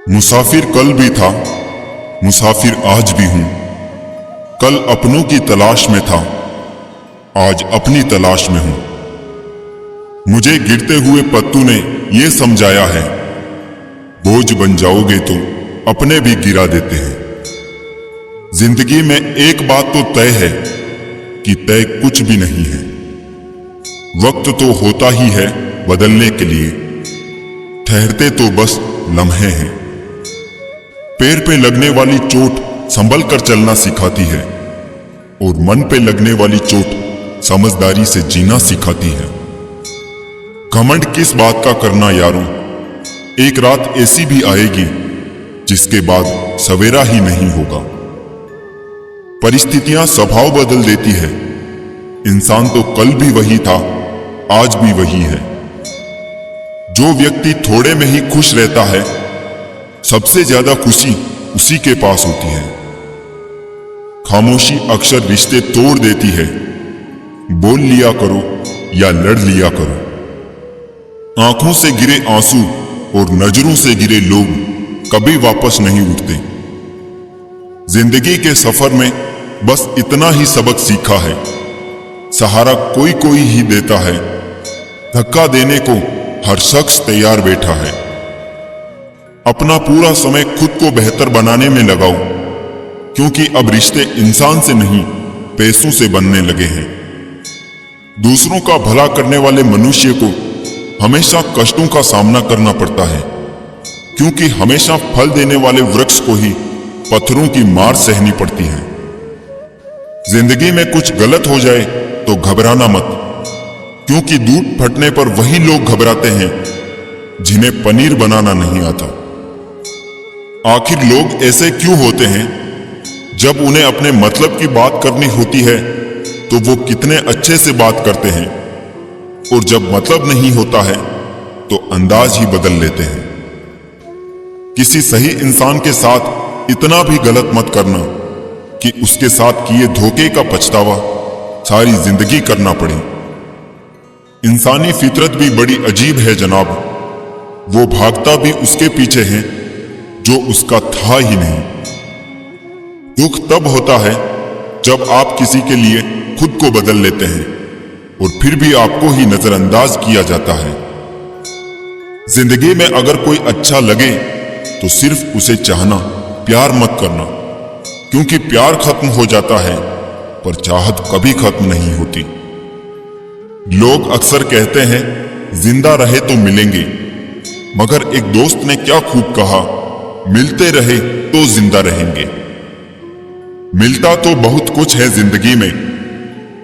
मुसाफिर कल भी था, मुसाफिर आज भी हूं। कल अपनों की तलाश में था, आज अपनी तलाश में हूं। मुझे गिरते हुए पत्तू ने यह समझाया है, बोझ बन जाओगे तो अपने भी गिरा देते हैं। जिंदगी में एक बात तो तय है कि तय कुछ भी नहीं है। वक्त तो होता ही है बदलने के लिए, ठहरते तो बस लम्हे हैं। पैर पे लगने वाली चोट संभल कर चलना सिखाती है और मन पे लगने वाली चोट समझदारी से जीना सिखाती है। घमंड किस बात का करना यारों, एक रात ऐसी भी आएगी जिसके बाद सवेरा ही नहीं होगा। परिस्थितियां स्वभाव बदल देती है, इंसान तो कल भी वही था, आज भी वही है। जो व्यक्ति थोड़े में ही खुश रहता है, सबसे ज्यादा खुशी उसी के पास होती है। खामोशी अक्सर रिश्ते तोड़ देती है, बोल लिया करो या लड़ लिया करो। आंखों से गिरे आंसू और नजरों से गिरे लोग कभी वापस नहीं उठते। जिंदगी के सफर में बस इतना ही सबक सीखा है, सहारा कोई कोई ही देता है, धक्का देने को हर शख्स तैयार बैठा है। अपना पूरा समय खुद को बेहतर बनाने में लगाओ, क्योंकि अब रिश्ते इंसान से नहीं पैसों से बनने लगे हैं। दूसरों का भला करने वाले मनुष्य को हमेशा कष्टों का सामना करना पड़ता है, क्योंकि हमेशा फल देने वाले वृक्ष को ही पत्थरों की मार सहनी पड़ती है। जिंदगी में कुछ गलत हो जाए तो घबराना मत, क्योंकि दूध फटने पर वही लोग घबराते हैं जिन्हें पनीर बनाना नहीं आता। आखिर लोग ऐसे क्यों होते हैं? जब उन्हें अपने मतलब की बात करनी होती है तो वो कितने अच्छे से बात करते हैं, और जब मतलब नहीं होता है तो अंदाज ही बदल लेते हैं। किसी सही इंसान के साथ इतना भी गलत मत करना कि उसके साथ किए धोखे का पछतावा सारी जिंदगी करना पड़े। इंसानी फितरत भी बड़ी अजीब है जनाब, वो भागता भी उसके पीछे है जो उसका था ही नहीं। दुख तब होता है जब आप किसी के लिए खुद को बदल लेते हैं और फिर भी आपको ही नजरअंदाज किया जाता है। जिंदगी में अगर कोई अच्छा लगे तो सिर्फ उसे चाहना, प्यार मत करना, क्योंकि प्यार खत्म हो जाता है पर चाहत कभी खत्म नहीं होती। लोग अक्सर कहते हैं जिंदा रहे तो मिलेंगे, मगर एक दोस्त ने क्या खूब कहा, मिलते रहे तो जिंदा रहेंगे। मिलता तो बहुत कुछ है जिंदगी में,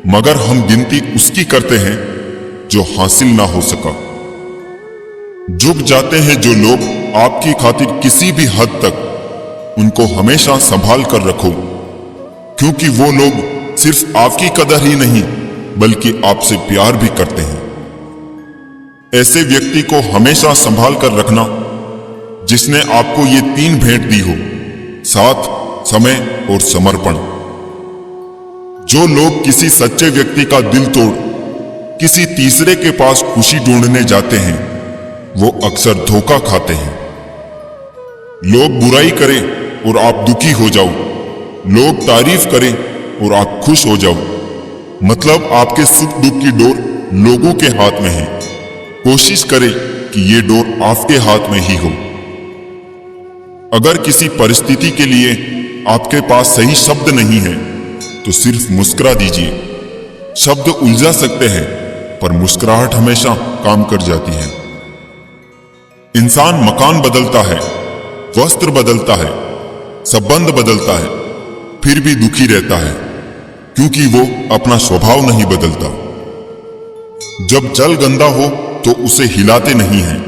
मगर हम गिनती उसकी करते हैं जो हासिल ना हो सका। झुक जाते हैं जो लोग आपकी खातिर किसी भी हद तक, उनको हमेशा संभाल कर रखो, क्योंकि वो लोग सिर्फ आपकी कदर ही नहीं बल्कि आपसे प्यार भी करते हैं। ऐसे व्यक्ति को हमेशा संभाल कर रखना जिसने आपको ये तीन भेंट दी हो, साथ, समय और समर्पण। जो लोग किसी सच्चे व्यक्ति का दिल तोड़ किसी तीसरे के पास खुशी ढूंढने जाते हैं, वो अक्सर धोखा खाते हैं। लोग बुराई करें और आप दुखी हो जाओ, लोग तारीफ करें और आप खुश हो जाओ, मतलब आपके सुख दुख की डोर लोगों के हाथ में है। कोशिश करें कि ये डोर आपके हाथ में ही हो। अगर किसी परिस्थिति के लिए आपके पास सही शब्द नहीं है तो सिर्फ मुस्कुरा दीजिए। शब्द उलझा सकते हैं पर मुस्कुराहट हमेशा काम कर जाती है। इंसान मकान बदलता है, वस्त्र बदलता है, संबंध बदलता है, फिर भी दुखी रहता है, क्योंकि वो अपना स्वभाव नहीं बदलता। जब जल गंदा हो तो उसे हिलाते नहीं हैं,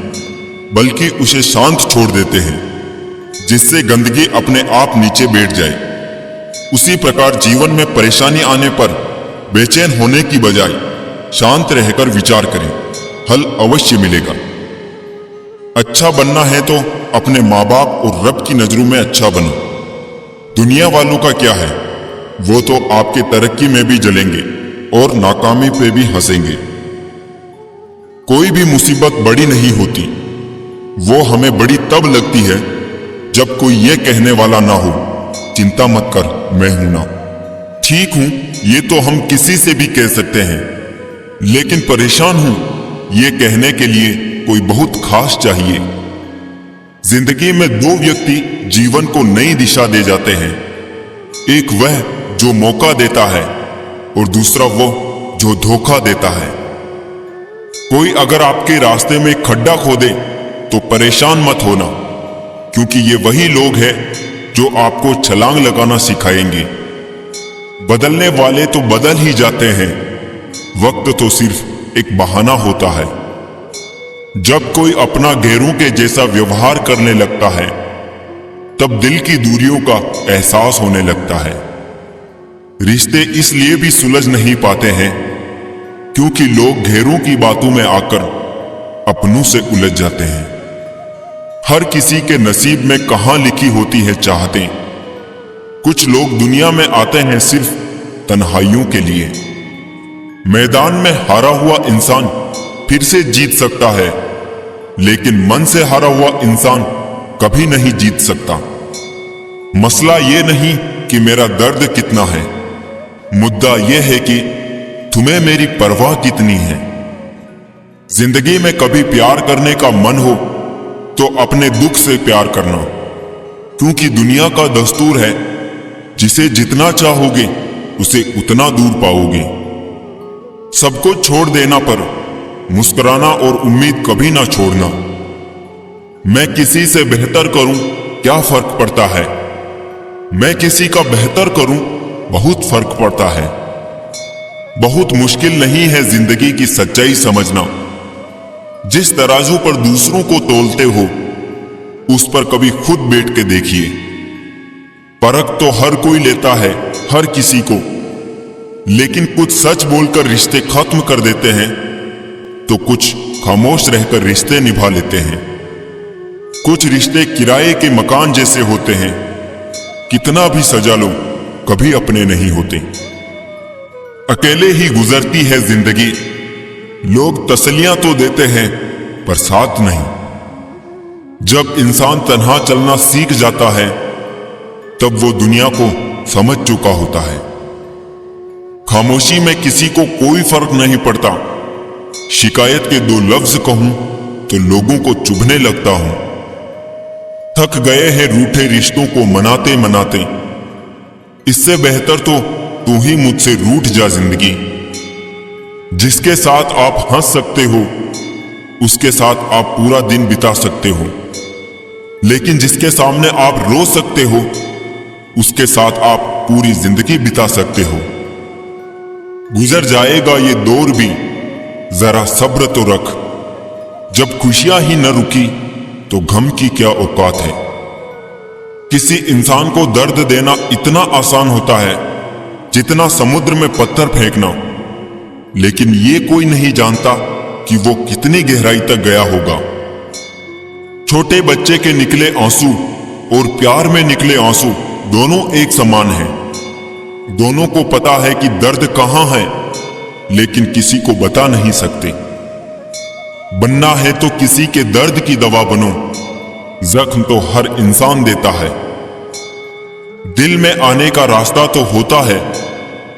बल्कि उसे शांत छोड़ देते हैं, जिससे गंदगी अपने आप नीचे बैठ जाए। उसी प्रकार जीवन में परेशानी आने पर बेचैन होने की बजाय शांत रहकर विचार करें, हल अवश्य मिलेगा। अच्छा बनना है तो अपने माँ बाप और रब की नजरों में अच्छा बनो। दुनिया वालों का क्या है, वो तो आपके तरक्की में भी जलेंगे और नाकामी पे भी हंसेंगे। कोई भी मुसीबत बड़ी नहीं होती, वो हमें बड़ी तब लगती है जब कोई ये कहने वाला ना हो, चिंता मत कर, मैं हूं ना। ठीक हूं ये तो हम किसी से भी कह सकते हैं, लेकिन परेशान हूं ये कहने के लिए कोई बहुत खास चाहिए। जिंदगी में दो व्यक्ति जीवन को नई दिशा दे जाते हैं, एक वह जो मौका देता है और दूसरा वो जो धोखा देता है। कोई अगर आपके रास्ते में खड्डा खोदे तो परेशान मत होना, क्योंकि ये वही लोग हैं जो आपको छलांग लगाना सिखाएंगे। बदलने वाले तो बदल ही जाते हैं, वक्त तो सिर्फ एक बहाना होता है। जब कोई अपना गैरों के जैसा व्यवहार करने लगता है, तब दिल की दूरियों का एहसास होने लगता है। रिश्ते इसलिए भी सुलझ नहीं पाते हैं क्योंकि लोग गैरों की बातों में आकर अपनों से उलझ जाते हैं। हर किसी के नसीब में कहां लिखी होती है चाहतें। कुछ लोग दुनिया में आते हैं सिर्फ तन्हाइयों के लिए। मैदान में हारा हुआ इंसान फिर से जीत सकता है, लेकिन मन से हारा हुआ इंसान कभी नहीं जीत सकता। मसला ये नहीं कि मेरा दर्द कितना है, मुद्दा यह है कि तुम्हें मेरी परवाह कितनी है। जिंदगी में कभी प्यार करने का मन हो तो अपने दुख से प्यार करना, क्योंकि दुनिया का दस्तूर है जिसे जितना चाहोगे उसे उतना दूर पाओगे। सबको छोड़ देना पर मुस्कुराना और उम्मीद कभी ना छोड़ना। मैं किसी से बेहतर करूं क्या फर्क पड़ता है, मैं किसी का बेहतर करूं बहुत फर्क पड़ता है। बहुत मुश्किल नहीं है जिंदगी की सच्चाई समझना। जिस तराजू पर दूसरों को तोलते हो उस पर कभी खुद बैठ के देखिए। परख तो हर कोई लेता है हर किसी को, लेकिन कुछ सच बोलकर रिश्ते खत्म कर देते हैं तो कुछ खामोश रहकर रिश्ते निभा लेते हैं। कुछ रिश्ते किराए के मकान जैसे होते हैं, कितना भी सजा लो कभी अपने नहीं होते। अकेले ही गुजरती है जिंदगी, लोग तसल्लियां तो देते हैं पर साथ नहीं। जब इंसान तन्हा चलना सीख जाता है तब वो दुनिया को समझ चुका होता है। खामोशी में किसी को कोई फर्क नहीं पड़ता। शिकायत के दो लफ्ज कहूं तो लोगों को चुभने लगता हूं। थक गए हैं रूठे रिश्तों को मनाते मनाते, इससे बेहतर तो तू ही मुझसे रूठ जा जिंदगी। जिसके साथ आप हंस सकते हो उसके साथ आप पूरा दिन बिता सकते हो, लेकिन जिसके सामने आप रो सकते हो उसके साथ आप पूरी जिंदगी बिता सकते हो। गुजर जाएगा ये दौर भी, जरा सब्र तो रख। जब खुशियां ही न रुकी तो गम की क्या औकात है। किसी इंसान को दर्द देना इतना आसान होता है जितना समुद्र में पत्थर फेंकना, लेकिन ये कोई नहीं जानता कि वो कितनी गहराई तक गया होगा। छोटे बच्चे के निकले आंसू और प्यार में निकले आंसू दोनों एक समान हैं। दोनों को पता है कि दर्द कहां है, लेकिन किसी को बता नहीं सकते। बनना है तो किसी के दर्द की दवा बनो, जख्म तो हर इंसान देता है। दिल में आने का रास्ता तो होता है,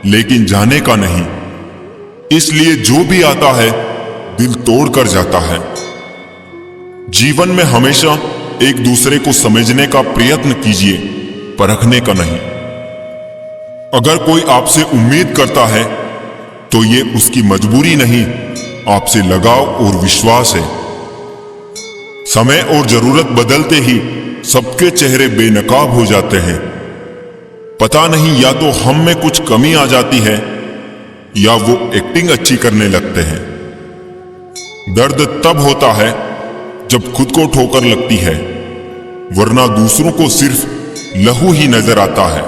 लेकिन जाने का नहीं। इसलिए जो भी आता है दिल तोड़ कर जाता है। जीवन में हमेशा एक दूसरे को समझने का प्रयत्न कीजिए, परखने का नहीं। अगर कोई आपसे उम्मीद करता है तो ये उसकी मजबूरी नहीं, आपसे लगाव और विश्वास है। समय और जरूरत बदलते ही सबके चेहरे बेनकाब हो जाते हैं। पता नहीं या तो हम में कुछ कमी आ जाती है या वो एक्टिंग अच्छी करने लगते हैं। दर्द तब होता है जब खुद को ठोकर लगती है, वरना दूसरों को सिर्फ लहू ही नजर आता है।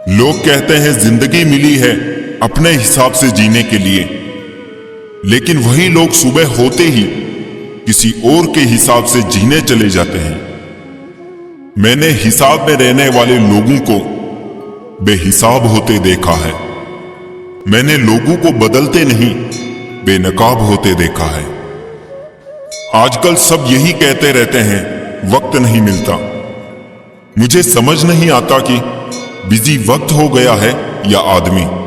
लोग कहते हैं जिंदगी मिली है अपने हिसाब से जीने के लिए, लेकिन वही लोग सुबह होते ही किसी और के हिसाब से जीने चले जाते हैं। मैंने हिसाब में रहने वाले लोगों को बेहिसाब होते देखा है। मैंने लोगों को बदलते नहीं, बेनकाब होते देखा है। आजकल सब यही कहते रहते हैं वक्त नहीं मिलता। मुझे समझ नहीं आता कि बिजी वक्त हो गया है या आदमी।